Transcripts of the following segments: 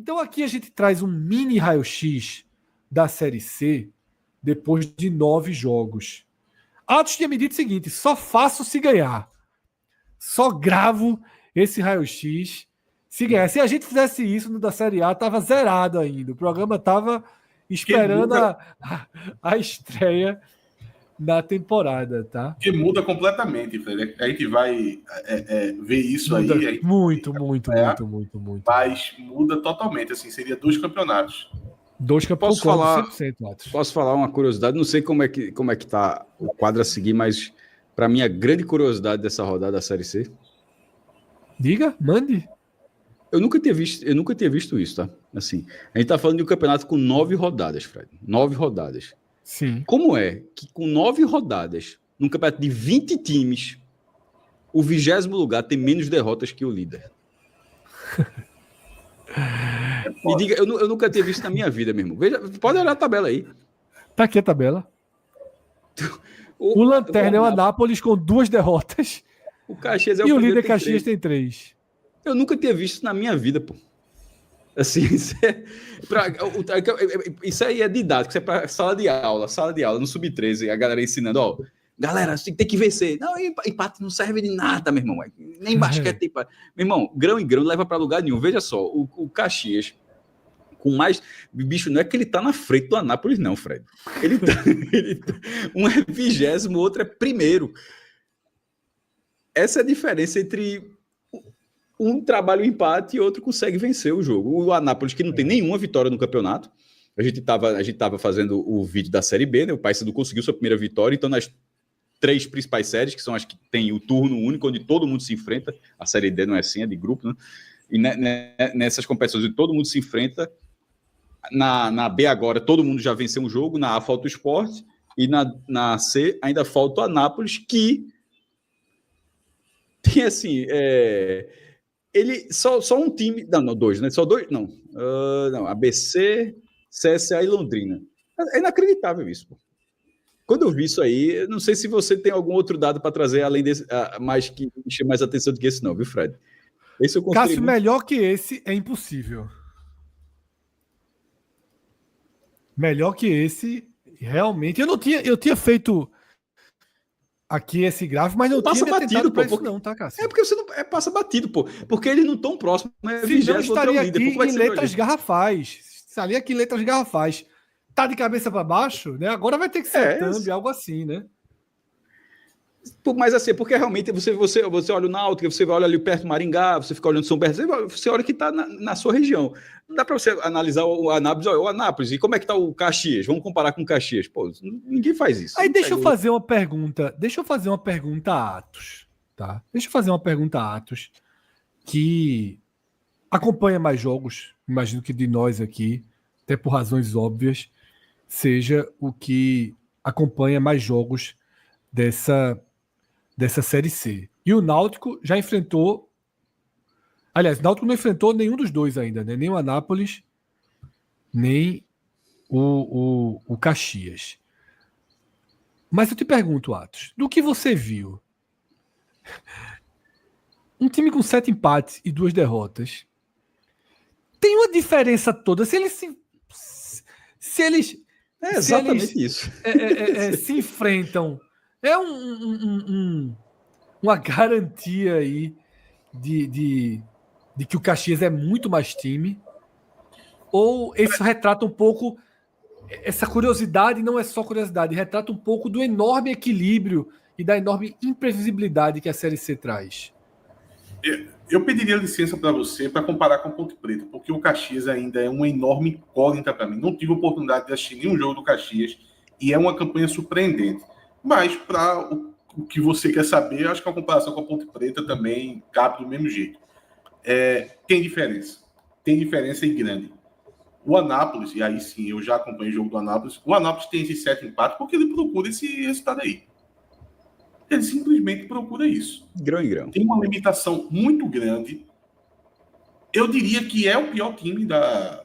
Então aqui a gente traz um mini raio-x da Série C depois de 9 jogos. Atos tinha me dito o seguinte: só faço se ganhar. Só gravo esse raio-x se ganhar. Se a gente fizesse isso no da Série A, tava zerado ainda. O programa tava esperando a estreia da temporada, tá? Que muda completamente, Fred. A gente vai ver isso muda aí. Muito. Mas muda totalmente, assim, seria 2 campeonatos. 2 campeonatos. Posso falar uma curiosidade? Não sei como é que tá o quadro a seguir, mas para mim a grande curiosidade dessa rodada da Série C. Diga, mande. Eu nunca tinha visto isso, tá? Assim, a gente tá falando de um campeonato com 9 rodadas, Fred. 9 rodadas. Sim. Como é que com 9 rodadas, num campeonato de 20 times, o 20º lugar tem menos derrotas que o líder? Me diga, eu nunca tinha visto na minha vida mesmo. Veja, pode olhar a tabela aí. Tá aqui a tabela. O Lanterna é o Anápolis com 2 derrotas. O Caxias é e o líder Caxias tem 3. Eu nunca tinha visto isso na minha vida, pô. Assim, isso aí é didático, isso é para sala de aula, no Sub-13, a galera ensinando, ó, galera, você tem que vencer. Não, empate não serve de nada, meu irmão. Nem basquete tem empate. Meu irmão, grão em grão não leva para lugar nenhum. Veja só, o Caxias, com mais... Bicho, não é que ele tá na frente do Anápolis, não, Fred. Ele tá um é 20º, o outro é primeiro. Essa é a diferença entre... Um trabalha o empate e outro consegue vencer o jogo. O Anápolis, que não tem nenhuma vitória no campeonato, a gente tava fazendo o vídeo da Série B, né? O Paysandu conseguiu sua primeira vitória, então nas 3 principais séries, que são as que tem o turno único, onde todo mundo se enfrenta, a Série D não é assim, é de grupo, né? E nessas competições onde todo mundo se enfrenta, na B agora todo mundo já venceu um jogo, na A falta o Sport, e na C ainda falta o Anápolis, que tem assim... Ele só um time. Não, 2, né? Só 2? Não. Não. ABC, CSA e Londrina. É inacreditável isso, pô. Quando eu vi isso aí, não sei se você tem algum outro dado para trazer, além desse, mais que chame mais atenção do que esse, não, viu, Fred? Esse eu Cássio, melhor que esse é impossível. Melhor que esse, realmente. Eu tinha feito aqui esse gráfico, mas não passa tinha batido, pô, isso não, tá, Cássio? É porque você não passa batido, pô. Porque eles não estão próximos. Se não estaria aqui em letras garrafais. Estaria aqui em letras garrafais. Tá de cabeça para baixo, né? Agora vai ter que ser thumb, algo assim, né? Mas assim, porque realmente você olha o Náutico, você olha ali perto do Maringá, você fica olhando São Bernardo, você olha que está na sua região. Não dá para você analisar o Anápolis, e como é que está o Caxias? Vamos comparar com o Caxias. Pô, ninguém faz isso. Aí deixa eu fazer uma pergunta. A Atos, tá? Deixa eu fazer uma pergunta a Atos, que acompanha mais jogos, imagino que de nós aqui, até por razões óbvias, seja o que acompanha mais jogos dessa Série C. E o Náutico já enfrentou... Aliás, o Náutico não enfrentou nenhum dos dois ainda, né? Nem o Anápolis, nem o Caxias. Mas eu te pergunto, Atos, do que você viu? Um time com 7 empates e 2 derrotas tem uma diferença toda. Se eles É exatamente isso. Se enfrentam, é uma garantia aí de que o Caxias é muito mais time? Ou isso retrata um pouco... Essa curiosidade não é só curiosidade, retrata um pouco do enorme equilíbrio e da enorme imprevisibilidade que a Série C traz? Eu pediria licença para você para comparar com o Ponte Preta, porque o Caxias ainda é uma enorme incógnita para mim. Não tive oportunidade de assistir nenhum jogo do Caxias e é uma campanha surpreendente. Mas para o que você quer saber, acho que a comparação com a Ponte Preta também cabe do mesmo jeito. Tem diferença. Tem diferença e grande. O Anápolis, e aí sim, eu já acompanhei o jogo do Anápolis, o Anápolis tem esses 7 empates porque ele procura esse resultado aí. Ele simplesmente procura isso. Grão em grão. Tem uma limitação muito grande. Eu diria que é o pior time da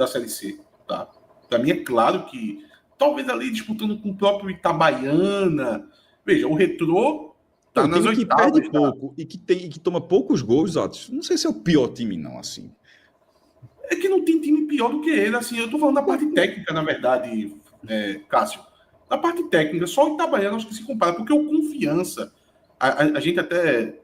Série C. Tá? Para mim é claro que talvez ali disputando com o próprio Itabaiana. Veja, o Retrô tá nas oitavas. Que perde pouco e que toma poucos gols, Atos. Não sei se é o pior time, não, assim. É que não tem time pior do que ele. Assim, eu tô falando da parte técnica, na verdade, Cássio. Na parte técnica, só o Itabaiana acho que se compara, porque o Confiança, a gente até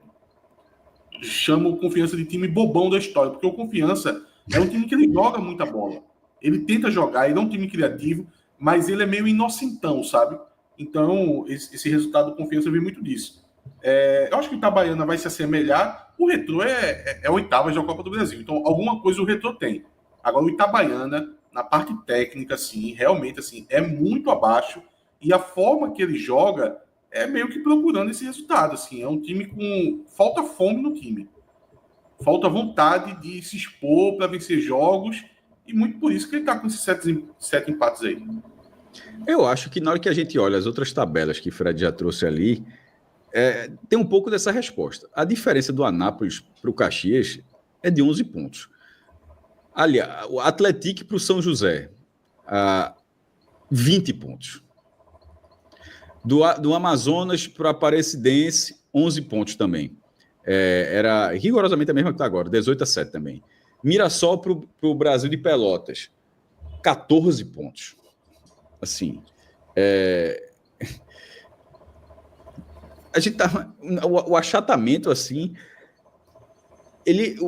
chama o Confiança de time bobão da história, porque o Confiança é um time que ele joga muita bola. Ele tenta jogar, ele é um time criativo, mas ele é meio inocentão, sabe? Então, esse resultado do Confiança vem muito disso. Eu acho que o Itabaiana vai se assemelhar. O Retrô é oitavas da Copa do Brasil, então alguma coisa o Retrô tem. Agora, o Itabaiana, na parte técnica, assim, realmente assim, é muito abaixo, e a forma que ele joga é meio que procurando esse resultado. Assim, é um time com. Falta fome no time. Falta vontade de se expor para vencer jogos, e muito por isso que ele está com esses sete empates aí. Eu acho que na hora que a gente olha as outras tabelas que o Fred já trouxe ali, tem um pouco dessa resposta. A diferença do Anápolis para o Caxias é de 11 pontos. Aliás, o Atlético para o São José, 20 pontos. Do Amazonas para o Aparecidense, 11 pontos também. Era rigorosamente a mesma que está agora, 18-7 também. Mirassol para o Brasil de Pelotas, 14 pontos. Assim, a gente tá, o achatamento assim,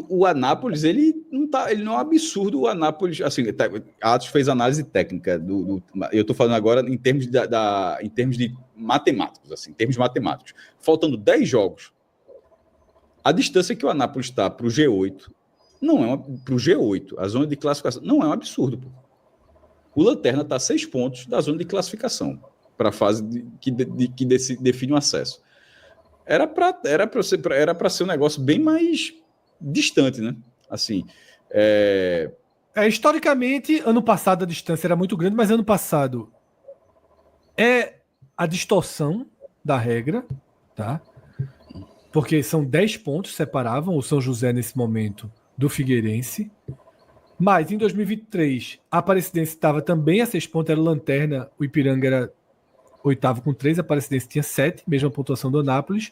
o Anápolis ele não é um absurdo. O Anápolis, assim, Atos fez análise técnica eu estou falando agora em termos em termos de matemáticos, assim, em termos matemáticos, faltando 10 jogos, a distância que o Anápolis está para o G8 para o G8, a zona de classificação, não é um absurdo, pô. O Lanterna está a 6 pontos da zona de classificação para a fase que define o acesso. Era para ser um negócio bem mais distante, né? Assim, historicamente, ano passado a distância era muito grande, mas ano passado é a distorção da regra, tá? Porque são 10 pontos separavam o São José nesse momento do Figueirense. Mas em 2023, a Aparecidense estava também a 6 pontos, era o Lanterna, o Ipiranga era oitavo com 3, a Aparecidense tinha 7, mesma pontuação do Anápolis.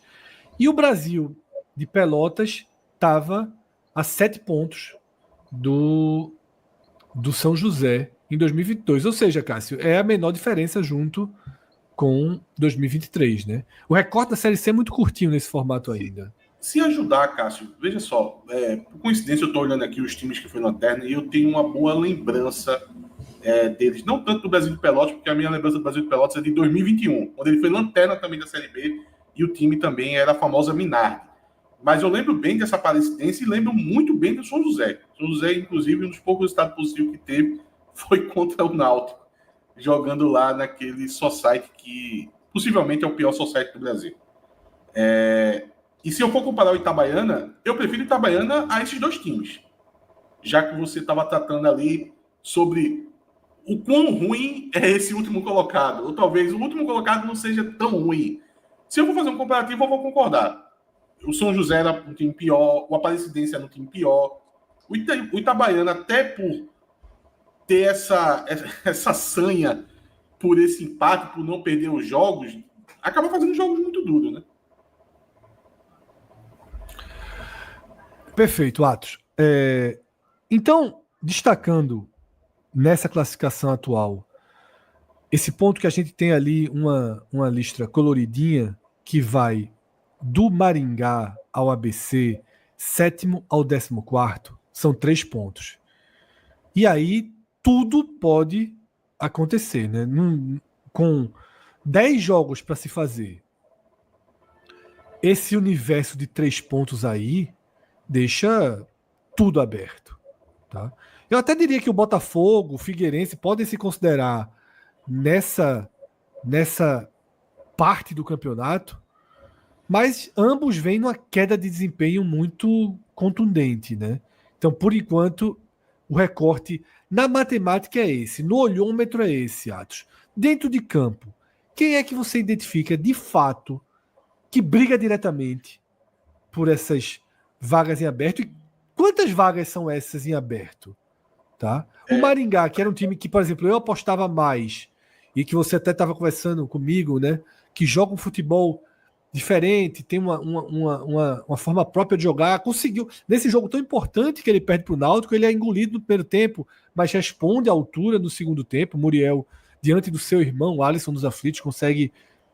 E o Brasil de Pelotas estava a 7 pontos do São José em 2022. Ou seja, Cássio, é a menor diferença junto com 2023, né? O recorte da Série C é muito curtinho nesse formato ainda. Se ajudar, Cássio, veja só, por coincidência eu estou olhando aqui os times que foi Lanterna e eu tenho uma boa lembrança deles, não tanto do Brasil de Pelotas, porque a minha lembrança do Brasil de Pelotas é de 2021, quando ele foi Lanterna também da Série B e o time também era a famosa Minardi. Mas eu lembro bem dessa Aparecidense e lembro muito bem do São José. São José, inclusive, um dos poucos resultados positivos que teve foi contra o Náutico, jogando lá naquele society que possivelmente é o pior society do Brasil. E se eu for comparar o Itabaiana, eu prefiro o Itabaiana a esses dois times. Já que você estava tratando ali sobre o quão ruim é esse último colocado. Ou talvez o último colocado não seja tão ruim. Se eu for fazer um comparativo, eu vou concordar. O São José era um time pior, o Aparecidense era um time pior. O Itabaiana, até por ter essa sanha por esse empate, por não perder os jogos, acaba fazendo jogos muito duros, né? Perfeito, Atos. Então, destacando nessa classificação atual, esse ponto que a gente tem ali uma lista coloridinha que vai do Maringá ao ABC, 7º ao 14º, são 3 pontos. E aí tudo pode acontecer, né? Com 10 jogos para se fazer, esse universo de 3 pontos aí deixa tudo aberto, tá? Eu até diria que o Botafogo, o Figueirense podem se considerar nessa parte do campeonato, mas ambos vêm numa queda de desempenho muito contundente, né? Então, por enquanto, o recorte na matemática é esse, no olhômetro é esse, Atos. Dentro de campo, quem é que você identifica de fato que briga diretamente por essas vagas em aberto? E quantas vagas são essas em aberto? Tá? O Maringá, que era um time que, por exemplo, eu apostava mais, e que você até estava conversando comigo, né? Que joga um futebol diferente, tem uma forma própria de jogar. Conseguiu, nesse jogo tão importante que ele perde para o Náutico, ele é engolido no primeiro tempo, mas responde à altura no segundo tempo. Muriel, diante do seu irmão, Alisson dos Aflitos, consegue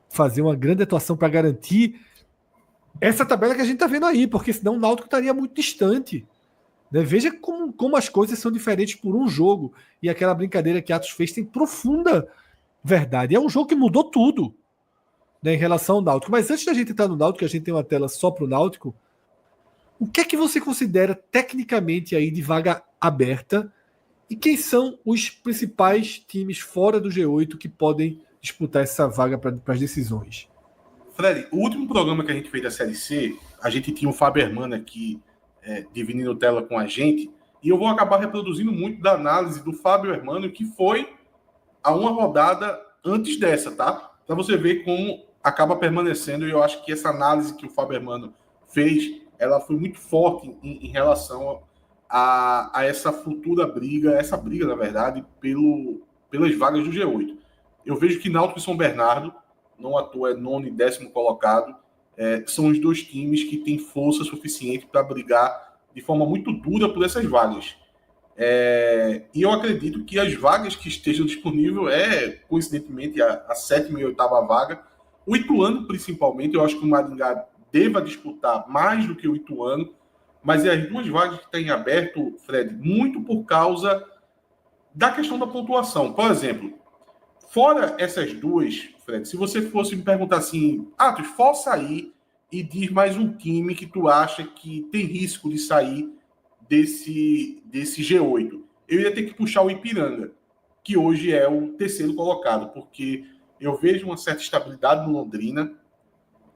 fazer uma grande atuação para garantir essa tabela que a gente está vendo aí, porque senão o Náutico estaria muito distante. Né? Veja como as coisas são diferentes por um jogo. E aquela brincadeira que Atos fez tem profunda verdade. É um jogo que mudou tudo, né, em relação ao Náutico. Mas antes da gente entrar no Náutico, que a gente tem uma tela só para o Náutico, o que é que você considera tecnicamente aí de vaga aberta e quem são os principais times fora do G8 que podem disputar essa vaga para as decisões? Fred, o último programa que a gente fez da Série C, a gente tinha o Fábio Hermano aqui dividindo tela com a gente, e eu vou acabar reproduzindo muito da análise do Fábio Hermano, que foi a uma rodada antes dessa, tá? Para você ver como acaba permanecendo, e eu acho que essa análise que o Fábio Hermano fez, ela foi muito forte em relação a essa futura briga, essa briga, na verdade, pelas vagas do G8. Eu vejo que Náutico e São Bernardo, não à toa é 9º e 10º colocado, são os dois times que têm força suficiente para brigar de forma muito dura por essas vagas. E eu acredito que as vagas que estejam disponíveis coincidentemente, a 7ª e 8ª vaga. O Ituano, principalmente, eu acho que o Maringá deva disputar mais do que o Ituano, mas as duas vagas que estão em aberto, Fred, muito por causa da questão da pontuação. Por exemplo, fora essas duas, Fred, se você fosse me perguntar assim, Atos, força aí e diz mais um time que tu acha que tem risco de sair desse G8. Eu ia ter que puxar o Ipiranga, que hoje é o 3º colocado, porque eu vejo uma certa estabilidade no Londrina.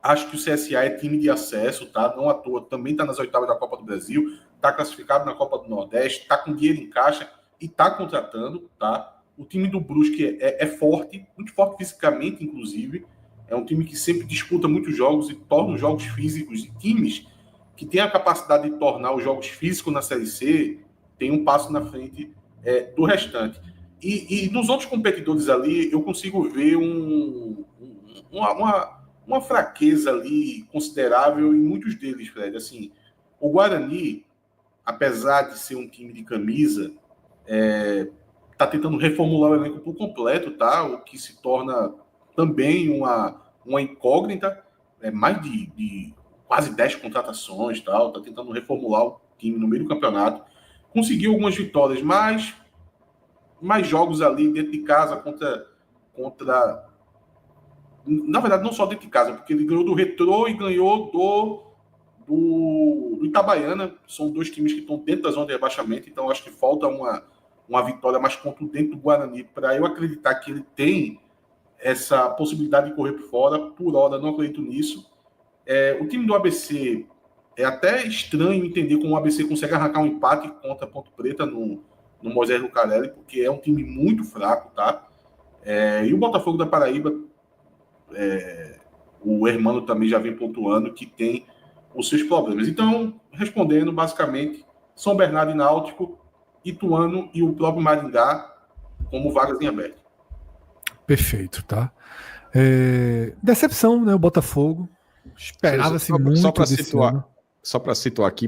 Acho que o CSA é time de acesso, tá? Não à toa, também está nas 8ª da Copa do Brasil, está classificado na Copa do Nordeste, está com dinheiro em caixa e está contratando, tá? O time do Brusque é forte, muito forte fisicamente, inclusive. É um time que sempre disputa muitos jogos e torna os jogos físicos. E times que têm a capacidade de tornar os jogos físicos na Série C tem um passo na frente do restante. E nos outros competidores ali, eu consigo ver uma fraqueza ali considerável em muitos deles, Fred. Assim, o Guarani, apesar de ser um time de camisa, está tentando reformular o elenco por completo, tá? O que se torna também uma incógnita, mais de quase 10 contratações, tal, tá tentando reformular o time no meio do campeonato. Conseguiu algumas vitórias, mas mais jogos ali dentro de casa contra... Na verdade, não só dentro de casa, porque ele ganhou do Retrô e ganhou do Itabaiana. São dois times que estão dentro da zona de rebaixamento, então acho que falta uma vitória mais contundente do Guarani para eu acreditar que ele tem essa possibilidade de correr por fora. Por hora, não acredito nisso. O time do ABC, é até estranho entender como o ABC consegue arrancar um empate contra a Ponte Preta no Moisés Lucarelli, porque é um time muito fraco, tá? E o Botafogo da Paraíba, o Hermano também já vem pontuando que tem os seus problemas. Então, respondendo, basicamente, São Bernardo e Náutico, Ituano e o próprio Maringá como vagas em aberto. Perfeito, tá? Decepção, né? O Botafogo. Esperava-se muito só para situar aqui,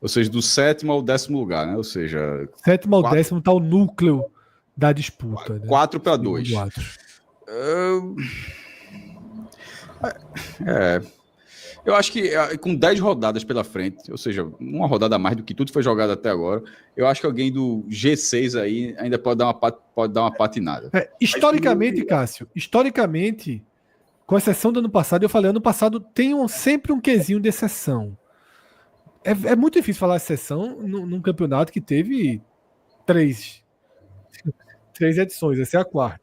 ou seja, do 7º ao 10º lugar, né? Ou seja, 7º ao 10º está o núcleo da disputa. 4-2. Eu acho que com 10 rodadas pela frente, ou seja, uma rodada a mais do que tudo foi jogado até agora, eu acho que alguém do G6 aí ainda pode dar uma patinada. Historicamente, Cássio, com exceção do ano passado, eu falei, ano passado tem sempre um quesinho de exceção. É muito difícil falar exceção num campeonato que teve 3 edições, essa é a 4ª.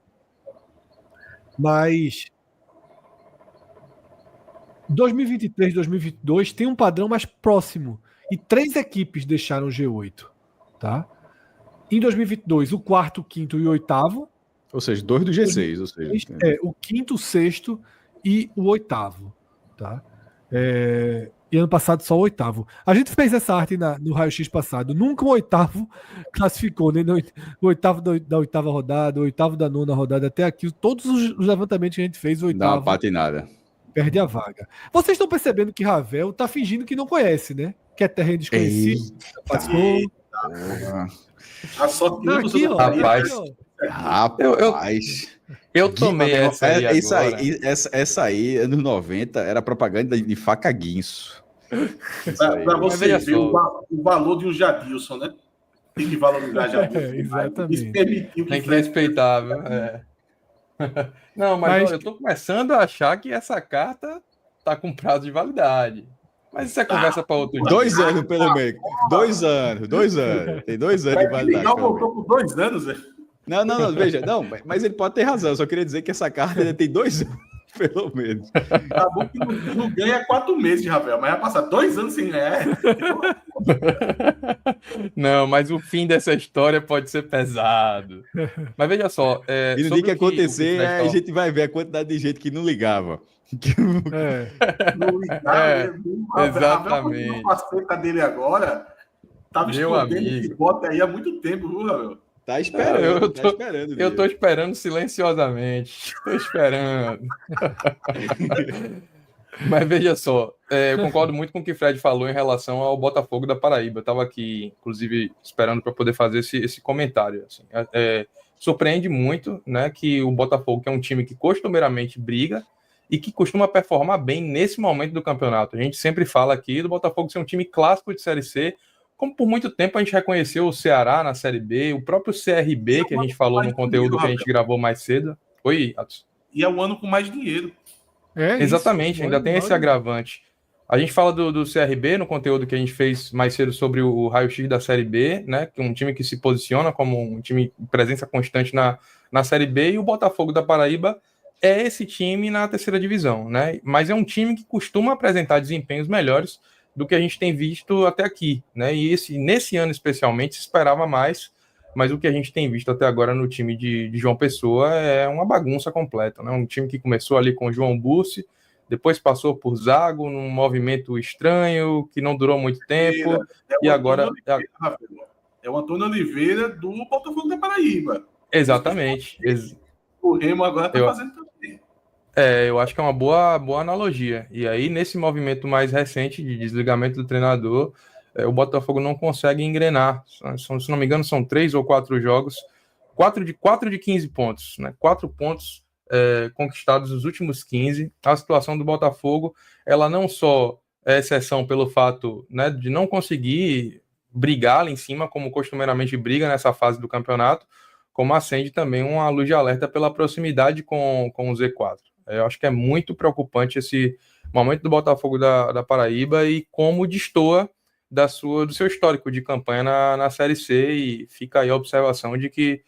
Mas 2023, 2022 tem um padrão mais próximo e 3 equipes deixaram o G8, tá? Em 2022, o 4º, 5º e o 8º. Ou seja, 2 do G6. Ou seja, o 5º, o 6º e o 8º, tá? E ano passado só o 8º. A gente fez essa arte no raio-x passado. Nunca o 8º classificou, né? O 8º da 8ª rodada, o 8º da 9ª rodada, até aqui. Todos os levantamentos que a gente fez, o 8º... Dá uma patinada. perde a vaga. Vocês estão percebendo que Ravel tá fingindo que não conhece, né? Que é terreno desconhecido. Passou. A sorte Não, do aqui, ó. Rapaz. Aqui, ó. Rapaz. Eu tomei essa aí Isso agora. aí, essa aí, anos 90, era propaganda de faca guinso. Para você veja ver só. o valor de um Jadilson, né? Tem que valorizar Jadilson. Exatamente. Isso permitiu Tem que Fred- respeitar, viu? Não, mas ó, eu tô começando a achar que essa carta tá com prazo de validade. Mas isso é conversa para outro dia. 2 anos, pelo menos. 2 anos. Tem 2 anos de validade. Legal, pelo menos. voltou por 2 anos, velho. Não, veja, não, mas ele pode ter razão. Eu só queria dizer que essa carta ainda tem 2 anos, pelo menos. Tá bom que não ganha 4 meses, Rafael, mas vai passar 2 anos sem ganhar. Não, mas o fim dessa história pode ser pesado. Mas veja só. E no sobre dia que o acontecer, Fred a falou- gente vai ver a quantidade de gente que não ligava. Não ligava, exatamente. A faceta dele agora tava Meu escondendo amigo. esse bote aí há muito tempo, viu, Rafael? Tá esperando, Eu tá tô- esperando. Eu tô esperando silenciosamente. Tô esperando. Mas veja só, eu concordo muito com o que o Fred falou em relação ao Botafogo da Paraíba. Eu estava aqui, inclusive, esperando para poder fazer esse comentário. Assim. Surpreende muito, né, que o Botafogo, que é um time que costumeiramente briga e que costuma performar bem nesse momento do campeonato. A gente sempre fala aqui do Botafogo ser um time clássico de Série C, como por muito tempo a gente reconheceu o Ceará na Série B, o próprio CRB, que a gente falou no conteúdo que a gente gravou mais cedo. Oi, Atos. E é o ano com mais dinheiro. Exatamente, ainda tem esse agravante. A gente fala do CRB no conteúdo que a gente fez mais cedo sobre o raio-x da Série B, né? Que é um time que se posiciona como um time de presença constante na Série B, e o Botafogo da Paraíba é esse time na terceira divisão, né? Mas é um time que costuma apresentar desempenhos melhores do que a gente tem visto até aqui, né? E nesse ano especialmente se esperava mais, mas o que a gente tem visto até agora no time de João Pessoa é uma bagunça completa, né? Um time que começou ali com o João Bussi, depois passou por Zago, num movimento estranho, que não durou muito tempo, e agora... É o Antônio Oliveira do Botafogo da Paraíba. Exatamente. O Remo agora tá fazendo também. Eu acho que é uma boa analogia. E aí, nesse movimento mais recente de desligamento do treinador, o Botafogo não consegue engrenar. Se não me engano, são 3 ou 4 jogos, 4 de 15 pontos, né? 4 pontos conquistados nos últimos 15. A situação do Botafogo, ela não só é exceção pelo fato, né, de não conseguir brigar lá em cima, como costumeiramente briga nessa fase do campeonato, como acende também uma luz de alerta pela proximidade com o Z4. Eu acho que é muito preocupante esse momento do Botafogo da Paraíba e como destoa do seu histórico de campanha na Série C, e fica aí a observação de que,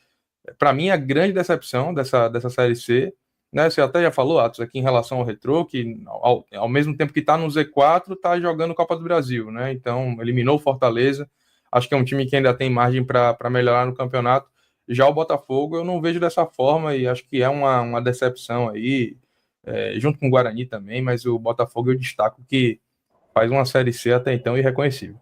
para mim, a grande decepção dessa Série C, né, você até já falou, Atos, aqui em relação ao Retrô, que ao mesmo tempo que está no Z4, está jogando Copa do Brasil, né? Então eliminou o Fortaleza, acho que é um time que ainda tem margem para melhorar no campeonato. Já o Botafogo eu não vejo dessa forma, e acho que é uma decepção aí, junto com o Guarani também, mas o Botafogo eu destaco que faz uma Série C até então irreconhecível.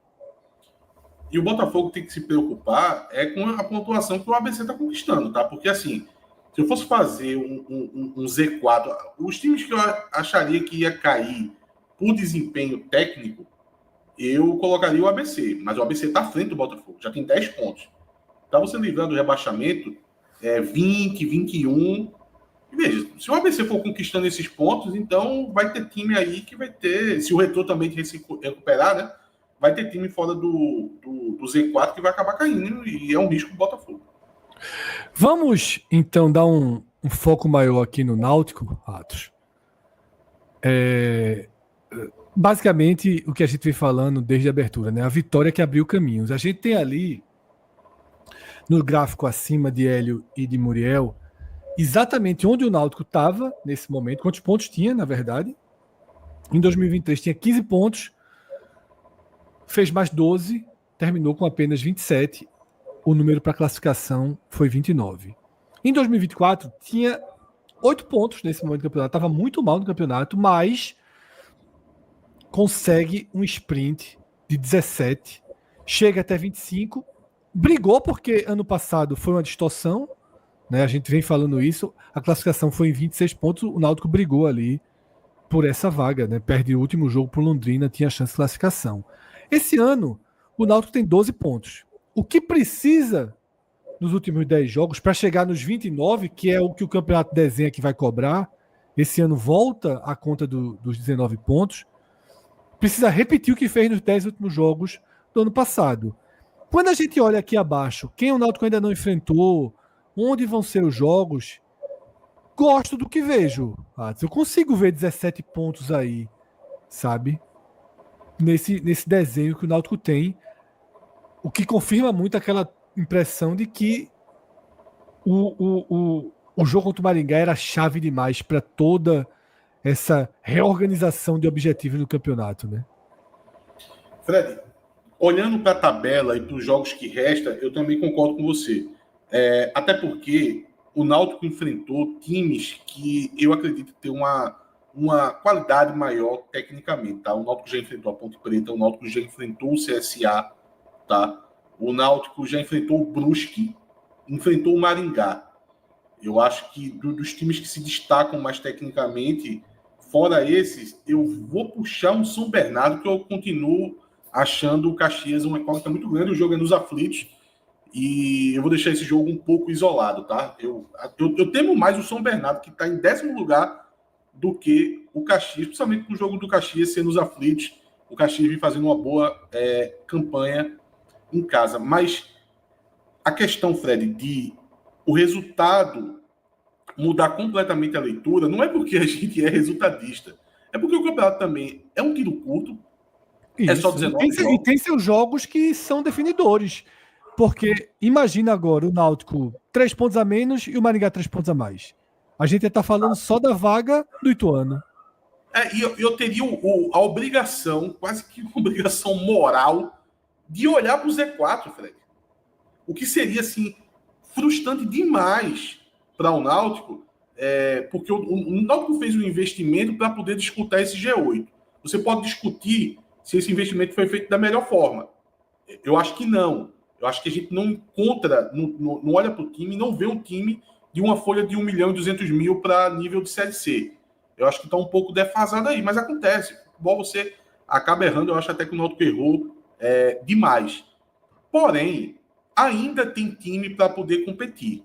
E o Botafogo tem que se preocupar com a pontuação que o ABC está conquistando, tá? Porque, assim, se eu fosse fazer um Z4, os times que eu acharia que ia cair por desempenho técnico, eu colocaria o ABC. Mas o ABC está à frente do Botafogo, já tem 10 pontos. Para você livrar do rebaixamento, 20, 21... E veja, se o ABC for conquistando esses pontos, então vai ter time aí que vai ter... Se o Retrô também se recuperar, né? Vai ter time fora do Z4 que vai acabar caindo, e é um risco do Botafogo. Vamos, então, dar um foco maior aqui no Náutico, Atos. Basicamente, o que a gente vem falando desde a abertura, né? A vitória que abriu caminhos. A gente tem ali, no gráfico acima de Hélio e de Muriel, exatamente onde o Náutico estava nesse momento, quantos pontos tinha, na verdade. Em 2023 tinha 15 pontos, fez mais 12, terminou com apenas 27. O número para classificação foi 29. Em 2024 tinha 8 pontos nesse momento do campeonato, estava muito mal no campeonato, mas consegue um sprint de 17, chega até 25, brigou porque ano passado foi uma distorção, né? A gente vem falando isso, a classificação foi em 26 pontos, o Náutico brigou ali por essa vaga, né? Perde o último jogo por Londrina, tinha chance de classificação. Esse ano, o Náutico tem 12 pontos. O que precisa nos últimos 10 jogos para chegar nos 29, que é o que o campeonato desenha que vai cobrar, esse ano volta a conta dos 19 pontos, precisa repetir o que fez nos 10 últimos jogos do ano passado. Quando a gente olha aqui abaixo, quem o Náutico ainda não enfrentou, onde vão ser os jogos, gosto do que vejo. Eu consigo ver 17 pontos aí, sabe? Nesse desenho que o Náutico tem, o que confirma muito aquela impressão de que o jogo contra o Maringá era chave demais para toda essa reorganização de objetivos no campeonato, né? Fred, olhando para a tabela e para os jogos que restam, eu também concordo com você. Até porque o Náutico enfrentou times que eu acredito ter uma qualidade maior tecnicamente. Tá? O Náutico já enfrentou a Ponte Preta, o Náutico já enfrentou o CSA, tá? O Náutico já enfrentou o Brusque, enfrentou o Maringá. Eu acho que dos times que se destacam mais tecnicamente, fora esses, eu vou puxar um São Bernardo, que eu continuo achando o Caxias uma incógnita muito grande. O jogo é nos aflitos e eu vou deixar esse jogo um pouco isolado, tá? Eu temo mais o São Bernardo, que está em 10º lugar, do que o Caxias, principalmente com o jogo do Caxias ser nos aflitos. O Caxias vem fazendo uma boa campanha em casa. Mas a questão, Fred, de o resultado mudar completamente a leitura, não é porque a gente é resultadista. É porque o campeonato também é um tiro curto. Isso. É só 19 jogos. E tem seus jogos que são definidores. Porque imagina agora o Náutico 3 pontos a menos e o Maringá 3 pontos a mais. A gente está falando só da vaga do Ituano. E eu teria a obrigação, quase que uma obrigação moral, de olhar para o Z4, Fred. O que seria, assim, frustrante demais para o Náutico, porque o Náutico fez um investimento para poder disputar esse G8. Você pode discutir se esse investimento foi feito da melhor forma. Eu acho que não. Eu acho que a gente não encontra, não olha para o time e não vê um time de uma folha de 1.200.000 para nível de Série C. Eu acho que está um pouco defasado aí, mas acontece. Bom, você acaba errando, eu acho até que o Náutico errou demais. Porém, ainda tem time para poder competir.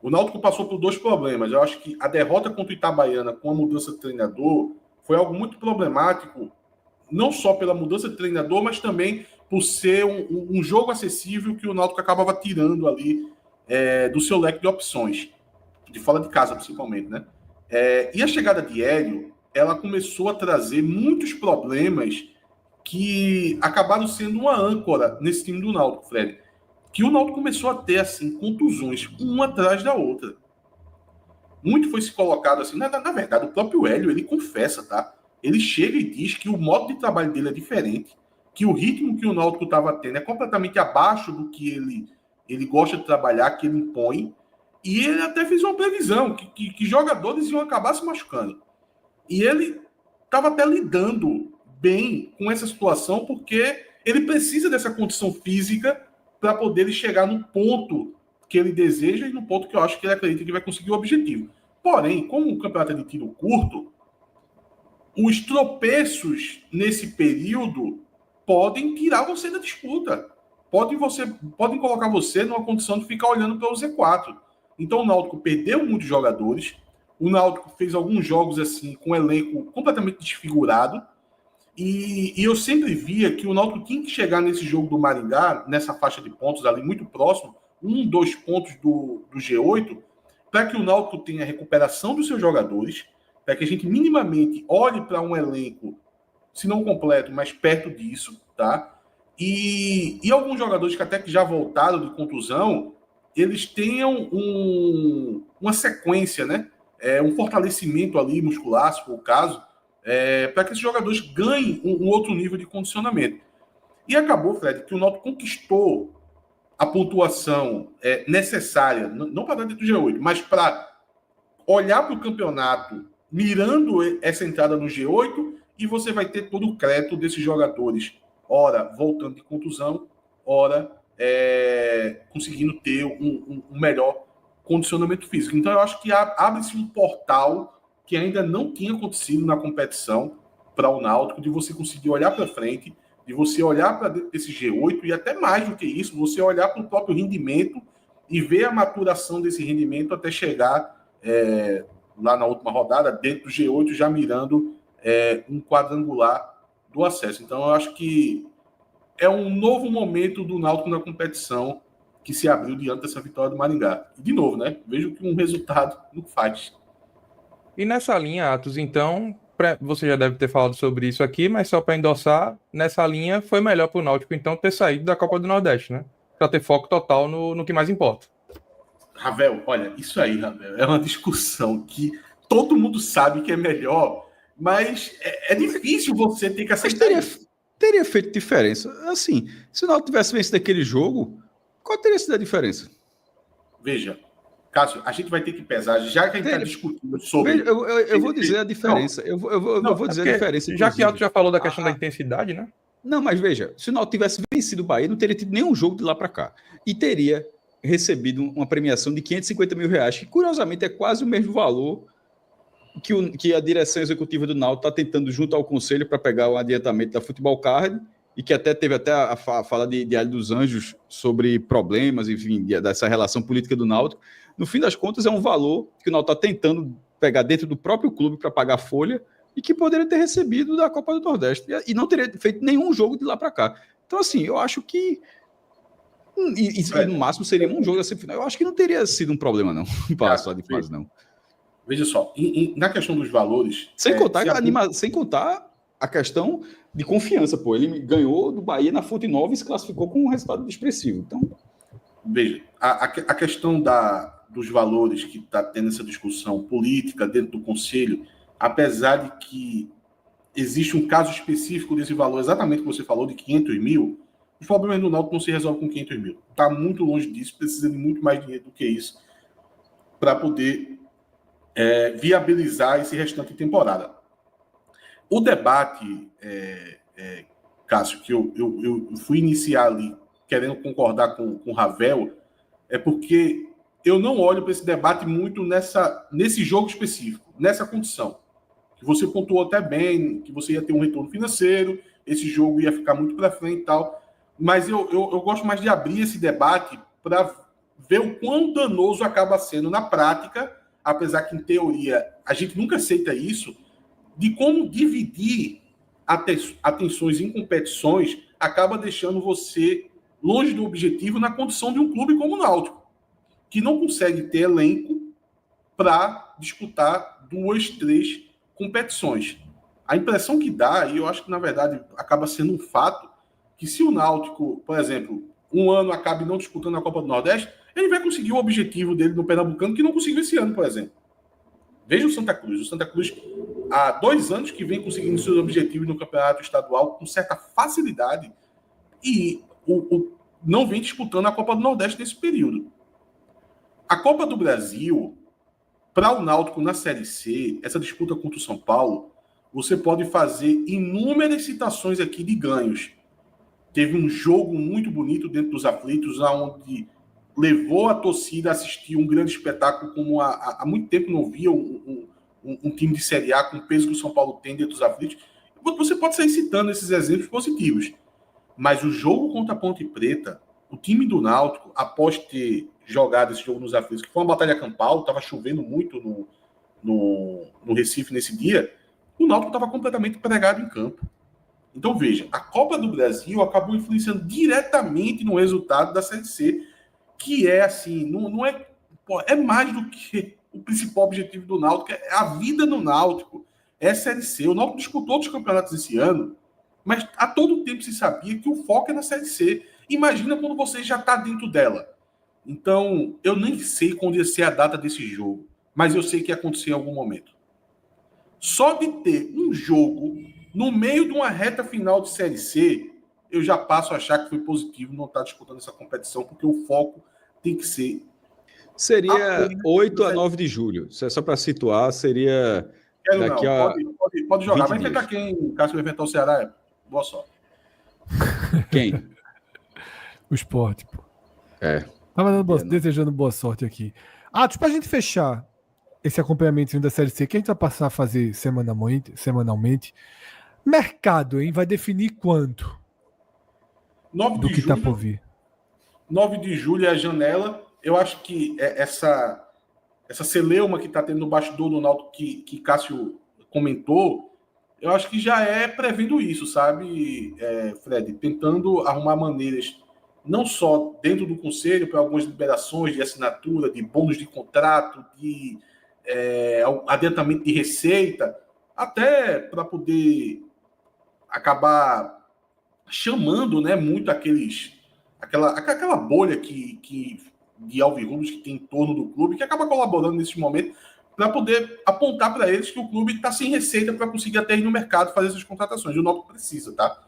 O Náutico passou por 2 problemas. Eu acho que a derrota contra o Itabaiana com a mudança de treinador foi algo muito problemático, não só pela mudança de treinador, mas também por ser um jogo acessível que o Náutico acabava tirando ali do seu leque de opções, de fora de casa principalmente, né? E a chegada de Hélio, ela começou a trazer muitos problemas que acabaram sendo uma âncora nesse time do Náutico, Fred. Que o Náutico começou a ter, assim, contusões, uma atrás da outra. Muito foi se colocado assim, na verdade, o próprio Hélio, ele confessa, tá? Ele chega e diz que o modo de trabalho dele é diferente, que o ritmo que o Náutico estava tendo é completamente abaixo do que ele gosta de trabalhar, que ele impõe, e ele até fez uma previsão, que jogadores iam acabar se machucando. E ele estava até lidando bem com essa situação, porque ele precisa dessa condição física para poder chegar no ponto que ele deseja e no ponto que eu acho que ele acredita que vai conseguir o objetivo. Porém, como o campeonato é de tiro curto, os tropeços nesse período podem tirar você da disputa. Podem colocar você numa condição de ficar olhando para o Z4. Então o Náutico perdeu muitos jogadores. O Náutico fez alguns jogos assim com o elenco completamente desfigurado. E eu sempre via que o Náutico tinha que chegar nesse jogo do Maringá, nessa faixa de pontos ali muito próximo, 2 pontos do G8, para que o Náutico tenha a recuperação dos seus jogadores, para que a gente minimamente olhe para um elenco, se não completo, mas perto disso, tá? E alguns jogadores que até que já voltaram de contusão, eles tenham uma sequência, né? Um fortalecimento ali muscular, se for o caso, para que esses jogadores ganhem um outro nível de condicionamento. E acabou, Fred, que o Náutico conquistou a pontuação necessária, não para dentro do G8, mas para olhar para o campeonato mirando essa entrada no G8, e você vai ter todo o crédito desses jogadores, ora voltando de contusão, ora conseguindo ter um melhor condicionamento físico. Então eu acho que abre-se um portal que ainda não tinha acontecido na competição para o Náutico, de você conseguir olhar para frente, de você olhar para dentro desse G8 e até mais do que isso, você olhar para o próprio rendimento e ver a maturação desse rendimento até chegar lá na última rodada, dentro do G8, já mirando um quadrangular do acesso. Então, eu acho que é um novo momento do Náutico na competição que se abriu diante dessa vitória do Maringá. E, de novo, né? Vejo que um resultado não faz. E nessa linha, Atos, então, você já deve ter falado sobre isso aqui, mas só para endossar, nessa linha foi melhor para o Náutico, então, ter saído da Copa do Nordeste, né? Para ter foco total no que mais importa. Ravel, olha, isso aí, Ravel, é uma discussão que todo mundo sabe que é melhor, mas é difícil você ter que aceitar isso. Teria feito diferença. Assim, se o Náutico tivesse vencido aquele jogo, qual teria sido a diferença? Veja, Cássio, a gente vai ter que pesar, já que a gente está discutindo sobre... Veja, eu vou dizer a diferença. Eu vou dizer a diferença. Já que o Atos já falou da questão da intensidade, né? Não, mas veja, se o Náutico tivesse vencido o Bahia, não teria tido nenhum jogo de lá para cá. E teria recebido uma premiação de R$550 mil, que curiosamente é quase o mesmo valor que a direção executiva do Náutico está tentando junto ao conselho para pegar o adiantamento da Futebol Card, e que até teve a fala de Hélio dos Anjos sobre problemas, enfim, dessa relação política do Náutico. No fim das contas, é um valor que o Náutico está tentando pegar dentro do próprio clube para pagar folha e que poderia ter recebido da Copa do Nordeste e não teria feito nenhum jogo de lá para cá. Então, assim, eu acho que no máximo seria um jogo da semifinal. Eu acho que não teria sido um problema, não. Passar de fase, não. Veja só, na questão dos valores... Sem contar a questão de confiança, pô. Ele ganhou do Bahia na Fonte Nova e se classificou com um resultado expressivo. Então... Veja, a questão dos valores que está tendo essa discussão política dentro do Conselho, apesar de que existe um caso específico desse valor, exatamente o que você falou, de 500 mil, os problemas do Náutico não se resolvem com 500 mil. Está muito longe disso, precisa de muito mais dinheiro do que isso para poder viabilizar esse restante de temporada. O debate, Cássio, que eu fui iniciar ali querendo concordar com o Ravel, é porque eu não olho para esse debate muito nesse jogo específico, nessa condição. Que você pontuou até bem, que você ia ter um retorno financeiro, esse jogo ia ficar muito para frente e tal, mas eu gosto mais de abrir esse debate para ver o quão danoso acaba sendo na prática, apesar que, em teoria, a gente nunca aceita isso, de como dividir atenções em competições acaba deixando você longe do objetivo na condição de um clube como o Náutico, que não consegue ter elenco para disputar 2, 3 competições. A impressão que dá, e eu acho que, na verdade, acaba sendo um fato, que se o Náutico, por exemplo, um ano acabe não disputando a Copa do Nordeste, ele vai conseguir o objetivo dele no Pernambucano, que não conseguiu esse ano, por exemplo. Veja o Santa Cruz. O Santa Cruz, há 2 anos que vem conseguindo seus objetivos no campeonato estadual com certa facilidade e não vem disputando a Copa do Nordeste nesse período. A Copa do Brasil, para o Náutico na Série C, essa disputa contra o São Paulo, você pode fazer inúmeras citações aqui de ganhos. Teve um jogo muito bonito dentro dos aflitos, onde levou a torcida a assistir um grande espetáculo, como há muito tempo não via um time de Série A com o peso que o São Paulo tem dentro dos aflitos. Você pode sair citando esses exemplos positivos. Mas o jogo contra a Ponte Preta, o time do Náutico, após ter jogado esse jogo nos aflitos, que foi uma batalha campal, estava chovendo muito no Recife nesse dia, o Náutico estava completamente pregado em campo. Então, veja, a Copa do Brasil acabou influenciando diretamente no resultado da Série C, que é assim, não é... é mais do que o principal objetivo do Náutico, é a vida no Náutico, é a Série C. O Náutico disputou outros campeonatos esse ano, mas a todo tempo se sabia que o foco é na Série C. Imagina quando você já está dentro dela. Então, eu nem sei quando ia ser a data desse jogo, mas eu sei que ia acontecer em algum momento. Só de ter um jogo no meio de uma reta final de Série C, eu já passo a achar que foi positivo não estar disputando essa competição, porque o foco tem que ser... Seria 8 a 9 de julho. Só para situar, seria... Daqui a... Pode jogar. Vai enfrentar quem? O Cássio vai enfrentar o Ceará? Boa sorte. Quem? O Sport, pô. É. Tava desejando boa sorte aqui. Atos, pra gente fechar esse acompanhamento da Série C, que a gente vai passar a fazer semanalmente. Mercado, hein? Vai definir quanto 9 do de que tá julho, por vir. 9 de julho é a janela. Eu acho que essa celeuma que está tendo no bastidor do Náutico que Cássio comentou, eu acho que já é prevendo isso, sabe, Fred? Tentando arrumar maneiras, não só dentro do conselho, para algumas liberações de assinatura, de bônus de contrato, de adiantamento de receita, até para poder acabar chamando, né, muito aquela bolha de alvirrubros que tem em torno do clube, que acaba colaborando nesse momento para poder apontar para eles que o clube está sem receita para conseguir até ir no mercado fazer essas contratações. E o Náutico precisa, tá?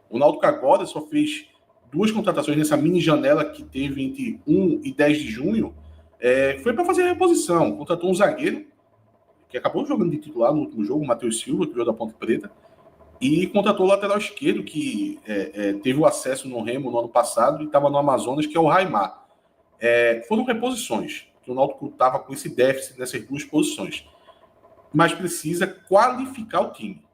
O Náutico agora só fez 2 contratações nessa mini janela que teve entre 1 e 10 de junho. Foi para fazer a reposição. Contratou um zagueiro, que acabou jogando de titular no último jogo, o Matheus Silva, que veio da Ponte Preta, e contratou o lateral esquerdo, que teve o acesso no Remo no ano passado e estava no Amazonas, que é o Raimar. Foram reposições, que o Náutico estava com esse déficit nessas 2 posições. Mas precisa qualificar o time.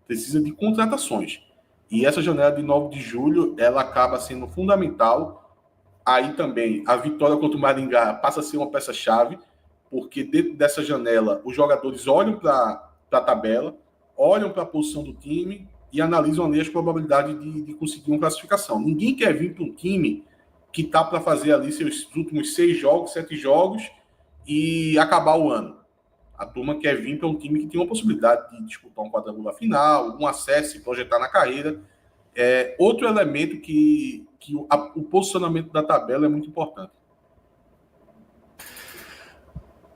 Precisa de contratações. E essa janela de 9 de julho, ela acaba sendo fundamental. Aí também, a vitória contra o Maringá passa a ser uma peça-chave, porque dentro dessa janela, os jogadores olham para a tabela, olham para a posição do time e analisam ali as probabilidades de conseguir uma classificação. Ninguém quer vir para um time que está para fazer ali seus últimos 6 jogos, 7 jogos e acabar o ano. A turma quer vir para um time que tem uma possibilidade de disputar um quadrangular final, um acesso e projetar na carreira. Outro elemento que o posicionamento da tabela é muito importante.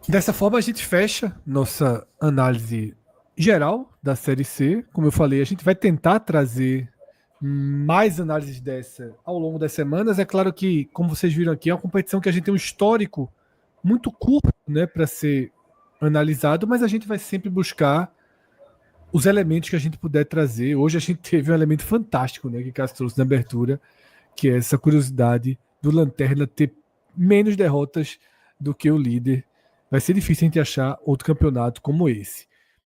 Dessa forma, a gente fecha nossa análise geral da Série C. Como eu falei, a gente vai tentar trazer mais análises dessa ao longo das semanas. É claro que, como vocês viram aqui, é uma competição que a gente tem um histórico muito curto, né, para ser analisado, mas a gente vai sempre buscar os elementos que a gente puder trazer. Hoje a gente teve um elemento fantástico, né, que Cássio trouxe na abertura, que é essa curiosidade do Lanterna ter menos derrotas do que o líder. Vai ser difícil a gente achar outro campeonato como esse.